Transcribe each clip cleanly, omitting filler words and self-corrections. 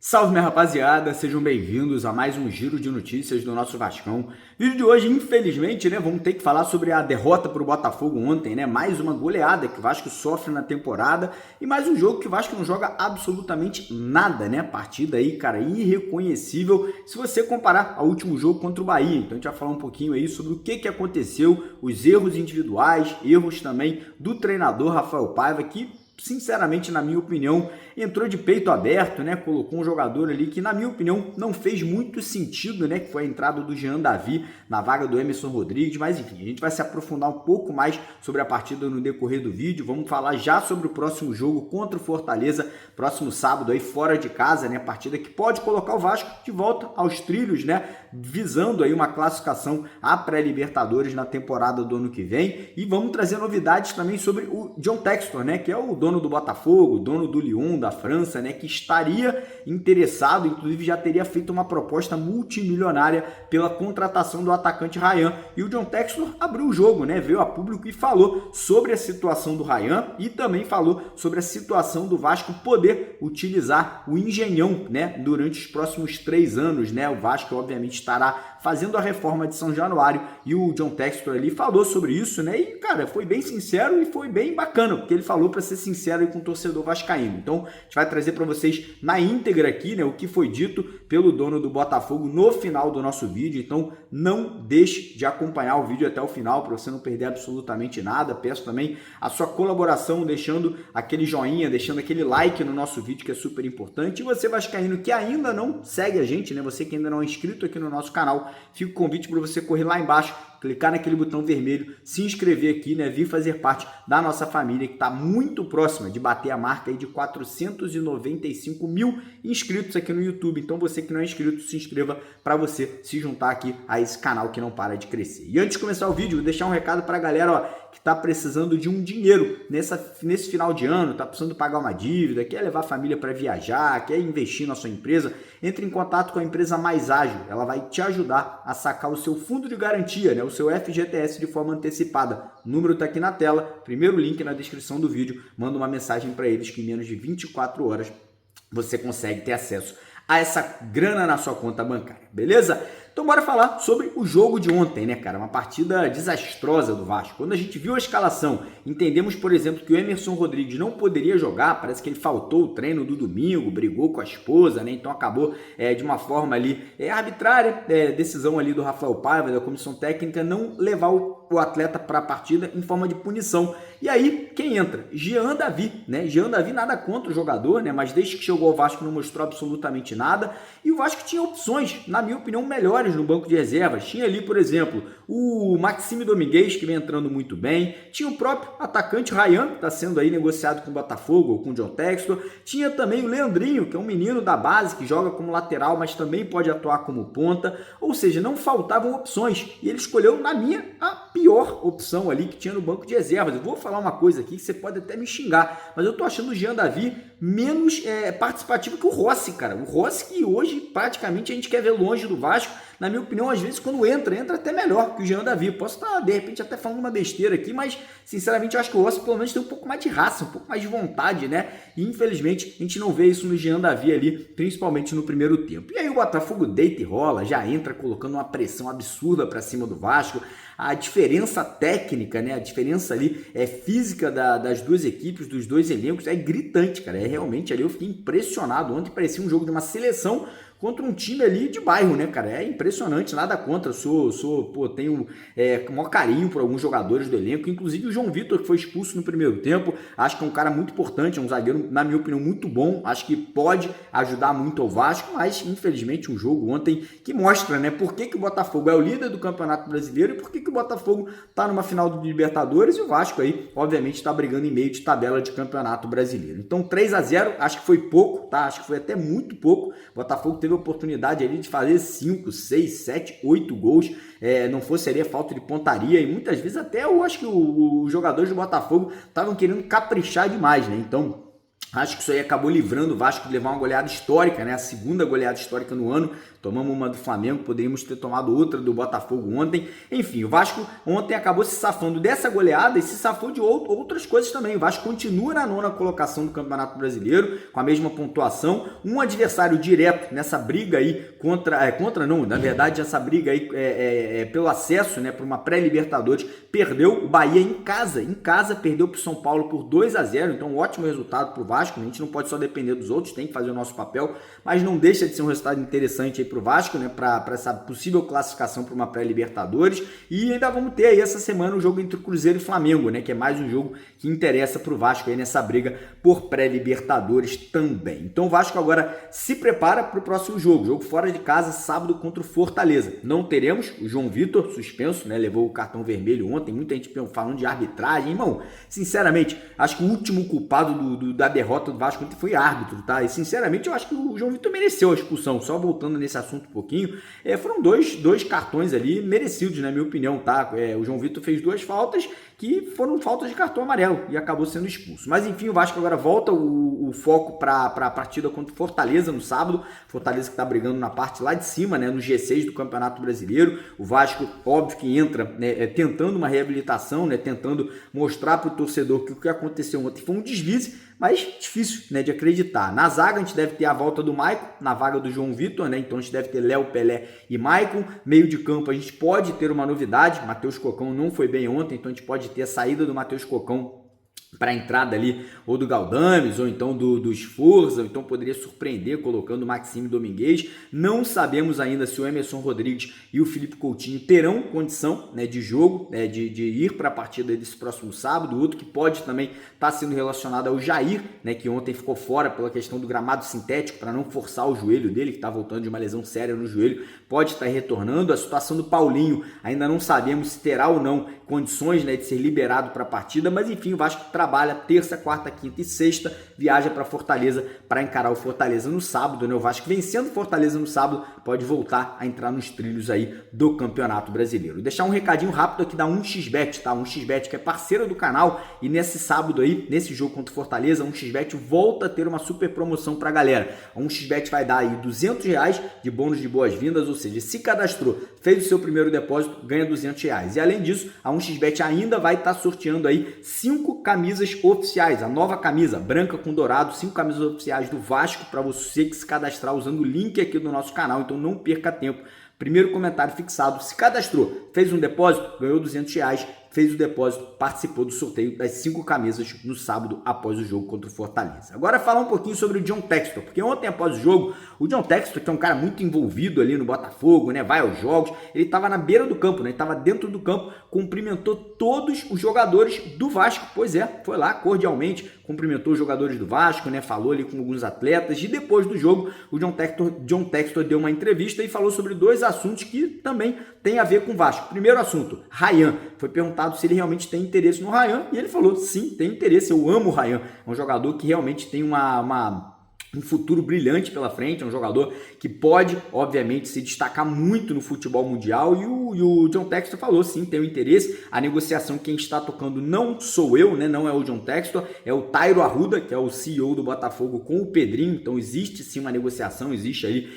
Salve, minha rapaziada, sejam bem-vindos a mais um giro de notícias do nosso Vascão. Vídeo de hoje, infelizmente, vamos ter que falar sobre a derrota para o Botafogo ontem, mais uma goleada que o Vasco sofre na temporada e mais um jogo que o Vasco não joga absolutamente nada, Partida aí, cara, irreconhecível se você comparar ao último jogo contra o Bahia. Então a gente vai falar um pouquinho aí sobre o que aconteceu, os erros individuais, erros também do treinador Rafael Paiva, que sinceramente, na minha opinião, entrou de peito aberto, colocou um jogador ali que, na minha opinião, não fez muito sentido, que foi a entrada do Jean Davi na vaga do Emerson Rodrigues, mas enfim, a gente vai se aprofundar um pouco mais sobre a partida no decorrer do vídeo, vamos falar já sobre o próximo jogo contra o Fortaleza, próximo sábado aí fora de casa, partida que pode colocar o Vasco de volta aos trilhos, visando aí uma classificação à pré-Libertadores na temporada do ano que vem, e vamos trazer novidades também sobre o John Textor, que é o dono do Botafogo, dono do Lyon, da França, que estaria interessado, inclusive já teria feito uma proposta multimilionária pela contratação do atacante Ryan. E o John Textor abriu o jogo, veio a público e falou sobre a situação do Ryan e também falou sobre a situação do Vasco poder utilizar o Engenhão, durante os próximos 3 anos, O Vasco, obviamente, estará fazendo a reforma de São Januário e o John Textor ali falou sobre isso, E, cara, foi bem sincero e foi bem bacana, porque ele falou para ser sincero aí com o torcedor vascaíno. Então, a gente vai trazer para vocês na íntegra aqui, o que foi dito pelo dono do Botafogo no final do nosso vídeo. Então, não deixe de acompanhar o vídeo até o final para você não perder absolutamente nada. Peço também a sua colaboração, deixando aquele joinha, deixando aquele like no nosso vídeo, que é super importante. E você vascaíno que ainda não segue a gente, você que ainda não é inscrito aqui no nosso canal, fica o convite para você correr lá embaixo, clicar naquele botão vermelho, se inscrever aqui, vir fazer parte da nossa família, que está muito próxima de bater a marca aí de 495 mil inscritos aqui no YouTube. Então você que não é inscrito, se inscreva para você se juntar aqui a esse canal que não para de crescer. E antes de começar o vídeo, vou deixar um recado para a galera que está precisando de um dinheiro nesse final de ano, está precisando pagar uma dívida, quer levar a família para viajar, quer investir na sua empresa. Entre em contato com a empresa Mais Ágil, ela vai te ajudar a sacar o seu fundo de garantia, o seu FGTS de forma antecipada. O número está aqui na tela, primeiro link na descrição do vídeo, manda uma mensagem para eles que em menos de 24 horas você consegue ter acesso a essa grana na sua conta bancária, beleza? Então bora falar sobre o jogo de ontem, cara? Uma partida desastrosa do Vasco. Quando a gente viu a escalação, entendemos, por exemplo, que o Emerson Rodrigues não poderia jogar, parece que ele faltou o treino do domingo, brigou com a esposa, então acabou de uma forma ali arbitrária, decisão ali do Rafael Paiva, da comissão técnica, não levar o atleta para a partida em forma de punição. E aí, quem entra? Jean Davi, Jean Davi nada contra o jogador, mas desde que chegou ao Vasco não mostrou absolutamente nada. E o Vasco tinha opções, na minha opinião, melhores no banco de reservas. Tinha ali, por exemplo, o Maxime Domingues, que vem entrando muito bem. Tinha o próprio atacante Ryan, que está sendo aí negociado com o Botafogo ou com o John Textor. Tinha também o Leandrinho, que é um menino da base, que joga como lateral, mas também pode atuar como ponta. Ou seja, não faltavam opções. E ele escolheu, na minha, a pior opção ali que tinha no banco de reservas. Eu vou falar uma coisa aqui que você pode até me xingar, mas eu tô achando o Jean Davi menos participativo que o Rossi, cara. O Rossi que hoje praticamente a gente quer ver longe do Vasco. Na minha opinião, às vezes quando entra até melhor que o Jean Davi. Posso estar, de repente, até falando uma besteira aqui, mas sinceramente eu acho que o Rossi pelo menos tem um pouco mais de raça, um pouco mais de vontade, E infelizmente a gente não vê isso no Jean Davi ali, principalmente no primeiro tempo. E aí o Botafogo deita e rola, já entra colocando uma pressão absurda para cima do Vasco. A diferença técnica, a diferença ali física das duas equipes, dos dois elencos, é gritante, cara. É realmente ali eu fiquei impressionado. Ontem parecia um jogo de uma seleção contra um time ali de bairro, cara? É impressionante, nada contra. Tenho o maior carinho por alguns jogadores do elenco, inclusive o João Vitor, que foi expulso no primeiro tempo. Acho que é um cara muito importante, é um zagueiro, na minha opinião, muito bom. Acho que pode ajudar muito ao Vasco, mas infelizmente um jogo ontem que mostra, por que o Botafogo é o líder do Campeonato Brasileiro e por que o Botafogo está numa final do Libertadores e o Vasco aí, obviamente, está brigando em meio de tabela de Campeonato Brasileiro. Então 3-0, acho que foi pouco, tá? Acho que foi até muito pouco. O Botafogo teve a oportunidade ali de fazer 5, 6, 7, 8 gols, não fosse ali a falta de pontaria, e muitas vezes até eu acho que os jogadores do Botafogo estavam querendo caprichar demais, Então Acho que isso aí acabou livrando o Vasco de levar uma goleada histórica, né? A segunda goleada histórica no ano. Tomamos uma do Flamengo, poderíamos ter tomado outra do Botafogo ontem. Enfim, o Vasco ontem acabou se safando dessa goleada e se safou de outras coisas também. O Vasco continua na 9ª colocação do Campeonato Brasileiro, com a mesma pontuação. Um adversário direto nessa briga aí na verdade, essa briga aí pelo acesso, né, para uma pré-Libertadores, perdeu o Bahia em casa perdeu para o São Paulo por 2-0, então um ótimo resultado para o Vasco. A gente não pode só depender dos outros, tem que fazer o nosso papel, mas não deixa de ser um resultado interessante aí para o Vasco, né, para essa possível classificação para uma pré-Libertadores. E ainda vamos ter aí essa semana o jogo entre Cruzeiro e Flamengo, né, que é mais um jogo que interessa para o Vasco aí nessa briga por pré-Libertadores também. Então o Vasco agora se prepara para o próximo jogo fora de casa, sábado contra o Fortaleza. Não teremos o João Vitor suspenso, né, levou o cartão vermelho ontem, muita gente falando de arbitragem, irmão. Sinceramente, acho que o último culpado da derrota do Vasco ontem foi árbitro, tá? E sinceramente eu acho que o João Vitor mereceu a expulsão. Só voltando nesse assunto um pouquinho, foram dois cartões ali merecidos, na minha opinião, tá? O João Vitor fez 2 faltas que foram faltas de cartão amarelo e acabou sendo expulso. Mas enfim, o Vasco agora volta o foco para a partida contra o Fortaleza no sábado. Fortaleza que está brigando na parte lá de cima, né, no G6 do Campeonato Brasileiro. O Vasco, óbvio que entra, né, tentando uma reabilitação, né, tentando mostrar para o torcedor que o que aconteceu ontem foi um deslize, mas difícil, né, de acreditar. Na zaga a gente deve ter a volta do Maicon, na vaga do João Vitor, né? Então a gente deve ter Léo, Pelé e Maicon. Meio de campo a gente pode ter uma novidade, Matheus Cocão não foi bem ontem, então a gente pode ter a saída do Matheus Cocão para a entrada ali ou do Galdames, ou então do Sforza, ou então poderia surpreender colocando o Maxime Domingues. Não sabemos ainda se o Emerson Rodrigues e o Felipe Coutinho terão condição, né, de jogo, né, de ir para a partida desse próximo sábado. Outro que pode também estar sendo relacionado é o Jair, né, que ontem ficou fora pela questão do gramado sintético, para não forçar o joelho dele, que está voltando de uma lesão séria no joelho, pode estar retornando. A situação do Paulinho, ainda não sabemos se terá ou não condições, né, de ser liberado para a partida, mas enfim, o Vasco trabalha terça, quarta, quinta e sexta, viaja para Fortaleza para encarar o Fortaleza no sábado, né? O Vasco vencendo Fortaleza no sábado pode voltar a entrar nos trilhos aí do Campeonato Brasileiro. Vou deixar um recadinho rápido aqui da 1xBet, tá? 1xBet que é parceira do canal, e nesse sábado aí, nesse jogo contra o Fortaleza, a 1xBet volta a ter uma super promoção pra galera. A 1xBet vai dar aí R$200 de bônus de boas-vindas, ou seja, se cadastrou, fez o seu primeiro depósito, ganha R$200. E além disso, a 1xBet ainda vai estar sorteando aí 5 camisas oficiais, a nova camisa branca com dourado, 5 camisas oficiais do Vasco para você que se cadastrar usando o link aqui do nosso canal, então não perca tempo. Primeiro comentário fixado, se cadastrou, fez um depósito, ganhou R$200, fez o depósito, participou do sorteio das 5 camisas no sábado após o jogo contra o Fortaleza. Agora falar um pouquinho sobre o John Textor, porque ontem após o jogo, o John Textor, que é um cara muito envolvido ali no Botafogo, né, vai aos jogos, ele estava na beira do campo, né, estava dentro do campo, cumprimentou todos os jogadores do Vasco, pois é, foi lá cordialmente, cumprimentou os jogadores do Vasco, né, falou ali com alguns atletas, e depois do jogo, o John Textor deu uma entrevista e falou sobre 2 assuntos que também tem a ver com o Vasco. Primeiro assunto, Ryan. Foi perguntado se ele realmente tem interesse no Ryan e ele falou, sim, tem interesse, eu amo o Ryan. É um jogador que realmente tem um futuro brilhante pela frente, é um jogador que pode, obviamente, se destacar muito no futebol mundial, e o John Textor falou, sim, tem o interesse. A negociação, quem está tocando não sou eu, né? Não é o John Textor, é o Tairo Arruda, que é o CEO do Botafogo, com o Pedrinho. Então existe sim uma negociação, existe ali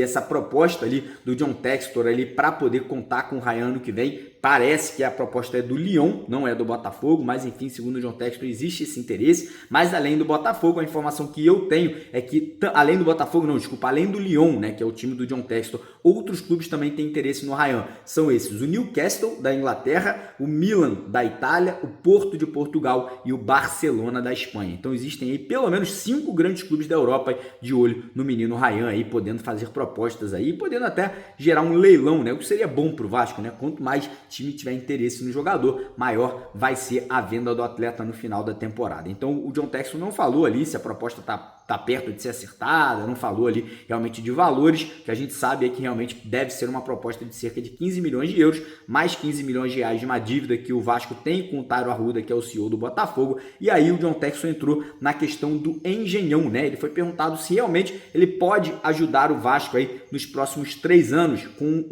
essa proposta ali do John Textor ali para poder contar com o Ryan no que vem. Parece que a proposta é do Lyon, não é do Botafogo, mas enfim, segundo o John Textor, existe esse interesse. Mas além do Botafogo, a informação que eu tenho é que, além do Botafogo, não, desculpa, além do Lyon, né, que é o time do John Textor, outros clubes também têm interesse no Ryan. São esses: o Newcastle da Inglaterra, o Milan da Itália, o Porto de Portugal e o Barcelona da Espanha. Então existem aí pelo menos 5 grandes clubes da Europa de olho no menino Ryan aí, podendo fazer propostas aí, podendo até gerar um leilão, né, o que seria bom pro Vasco, né? Quanto mais time tiver interesse no jogador, maior vai ser a venda do atleta no final da temporada. Então o John Textor não falou ali se a proposta tá perto de ser acertada, não falou ali realmente de valores, que a gente sabe é que realmente deve ser uma proposta de cerca de 15 milhões de euros, mais 15 milhões de reais de uma dívida que o Vasco tem com o Tairo Arruda, que é o CEO do Botafogo. E aí o John Textor entrou na questão do Engenhão, né? Ele foi perguntado se realmente ele pode ajudar o Vasco aí nos próximos 3 anos, com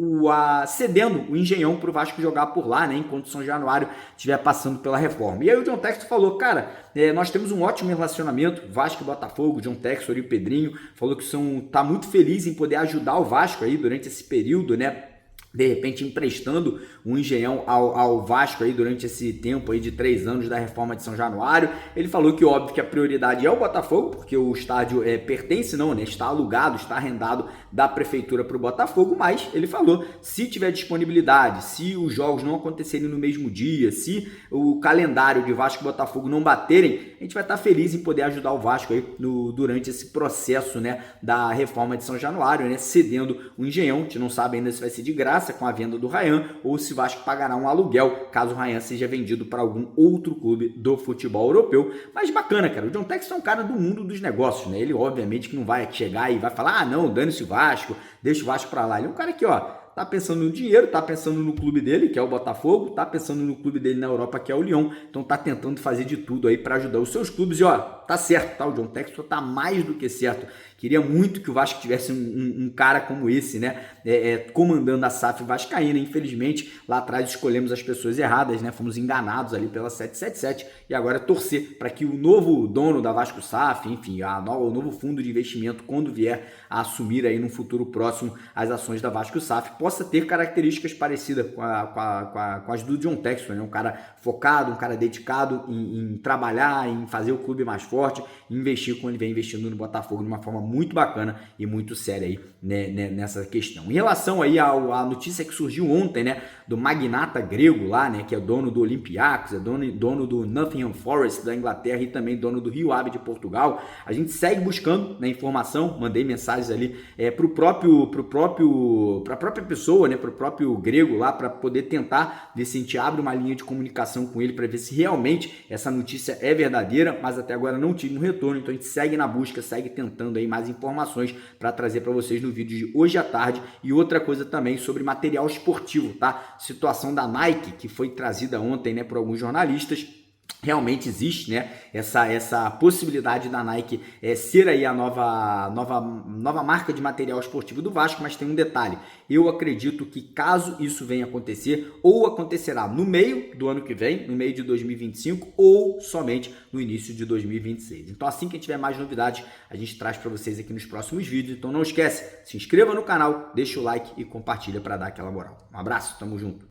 cedendo o Engenhão para o Vasco jogar por lá, né? Enquanto o São Januário estiver passando pela reforma. E aí o John Textor falou, cara, Nós temos um ótimo relacionamento, Vasco e Botafogo, John Textor e o Pedrinho, falou que tá muito feliz em poder ajudar o Vasco aí durante esse período, né? De repente emprestando um Engenhão ao Vasco aí durante esse tempo aí de 3 anos da reforma de São Januário. Ele falou que óbvio que a prioridade é o Botafogo, porque o estádio pertence não, né? Está alugado, está arrendado da prefeitura para o Botafogo, mas ele falou, se tiver disponibilidade, se os jogos não acontecerem no mesmo dia, se o calendário de Vasco e Botafogo não baterem, a gente vai estar feliz em poder ajudar o Vasco aí durante esse processo, né, da reforma de São Januário, né, cedendo o Engenhão. A gente não sabe ainda se vai ser de graça com a venda do Ryan ou se o Vasco pagará um aluguel caso o Ryan seja vendido para algum outro clube do futebol europeu. Mas bacana, cara, o John Textor é um cara do mundo dos negócios, né? Ele obviamente que não vai chegar e vai falar, não, dane-se o Vasco, deixa o Vasco para lá. Ele é um cara que, tá pensando no dinheiro, tá pensando no clube dele, que é o Botafogo, tá pensando no clube dele na Europa, que é o Lyon, então tá tentando fazer de tudo aí para ajudar os seus clubes e tá certo, tá? O John Textor tá mais do que certo. Queria muito que o Vasco tivesse um cara como esse, né? Comandando a SAF vascaína. Infelizmente, lá atrás escolhemos as pessoas erradas, né? Fomos enganados ali pela 777 e agora torcer para que o novo dono da Vasco SAF, enfim, o novo fundo de investimento, quando vier a assumir aí no futuro próximo as ações da Vasco SAF, possa ter características parecidas com as do John Textor, né? Um cara focado, um cara dedicado em trabalhar, em fazer o clube mais forte, investir como ele vem investindo no Botafogo de uma forma muito bacana e muito séria aí, né, nessa questão. Em relação aí à notícia que surgiu ontem, né, do magnata grego lá, né, que é dono do Olympiacos, é dono do Nottingham Forest da Inglaterra e também dono do Rio Ave de Portugal, a gente segue buscando, né, informação, mandei mensagens ali para a própria pessoa, né, para o próprio grego lá, para poder tentar ver se a gente abre uma linha de comunicação com ele para ver se realmente essa notícia é verdadeira, mas até agora não tive um retorno, então a gente segue na busca, segue tentando aí mais informações para trazer para vocês no vídeo de hoje à tarde. E outra coisa também sobre material esportivo, tá? Situação da Nike, que foi trazida ontem, né, por alguns jornalistas. Realmente existe, né, essa possibilidade da Nike ser aí a nova marca de material esportivo do Vasco, mas tem um detalhe, eu acredito que caso isso venha acontecer, ou acontecerá no meio do ano que vem, no meio de 2025, ou somente no início de 2026. Então assim que tiver mais novidades, a gente traz para vocês aqui nos próximos vídeos, então não esquece, se inscreva no canal, deixa o like e compartilha para dar aquela moral. Um abraço, tamo junto!